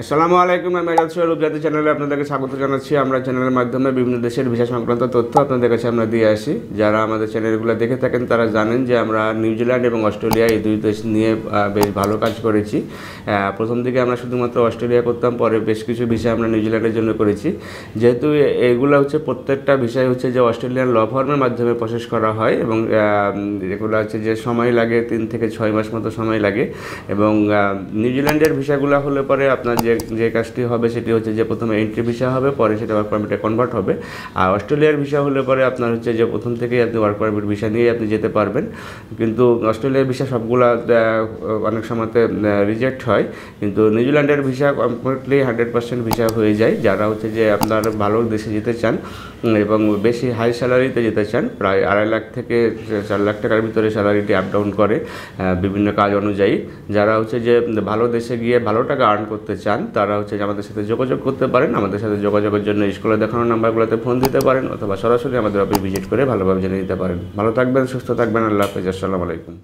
আসসালামু আলাইকুম। আমি এজাজ সোহেল উপজাতি চ্যানেলে আপনাদেরকে স্বাগত জানাচ্ছি। আমরা চ্যানেলের মাধ্যমে বিভিন্ন দেশের ভিসা সংক্রান্ত তথ্য আপনাদের কাছে আমরা দিয়ে আসি। যারা আমাদের চ্যানেলগুলো দেখে থাকেন তারা জানেন যে আমরা নিউজিল্যান্ড এবং অস্ট্রেলিয়া এই দুই দেশ নিয়ে বেশ ভালো কাজ করেছি। প্রথম দিকে আমরা শুধুমাত্র অস্ট্রেলিয়া করতাম, পরে বেশ কিছু ভিসা আমরা নিউজিল্যান্ডের জন্য করেছি। যেহেতু এগুলো হচ্ছে প্রত্যেকটা ভিসাই হচ্ছে যে অস্ট্রেলিয়ান ল ফার্মের মাধ্যমে প্রসেস করা হয় এবং এগুলো হচ্ছে যে সময় লাগে 3 থেকে 6 মাস মতো সময় লাগে। এবং নিউজিল্যান্ডের ভিসাগুলো হলে পরে আপনার যে কাজটি হবে সেটি হচ্ছে যে প্রথমে এন্ট্রি ভিসা হবে, পরে সেটা ওয়ার্ক পারমিটে কনভার্ট হবে। আর অস্ট্রেলিয়ার ভিসা হলে পরে আপনার হচ্ছে যে প্রথম থেকেই আপনি ওয়ার্ক পারমিট ভিসা নিয়ে আপনি যেতে পারবেন। কিন্তু অস্ট্রেলিয়ার ভিসা সবগুলা অনেক সময়তে রিজেক্ট হয়, কিন্তু নিউজিল্যান্ডের ভিসা কমপ্লিটলি 100% ভিসা হয়ে যায়। যারা হচ্ছে যে আপনার ভালো দেশে যেতে চান এবং বেশি হাই স্যালারিতে যেতে চান, প্রায় 2.5 লাখ থেকে 4 লাখ টাকার ভিতরে স্যালারিটি আপ ডাউন করে বিভিন্ন কাজ অনুযায়ী। যারা হচ্ছে যে ভালো দেশে গিয়ে ভালো টাকা আর্ন করতে চান তারা হচ্ছে যে আমাদের সাথে যোগাযোগ করতে পারেন। আমাদের সাথে যোগাযোগের জন্য স্কুলে দেখানো নাম্বারগুলোতে ফোন দিতে পারেন অথবা সরাসরি আমাদের অফিস ভিজিট করে ভালোভাবে জেনে নিতে পারেন। ভালো থাকবেন, সুস্থ থাকবেন। আল্লাহ হাফেজ। আসসালামু আলাইকুম।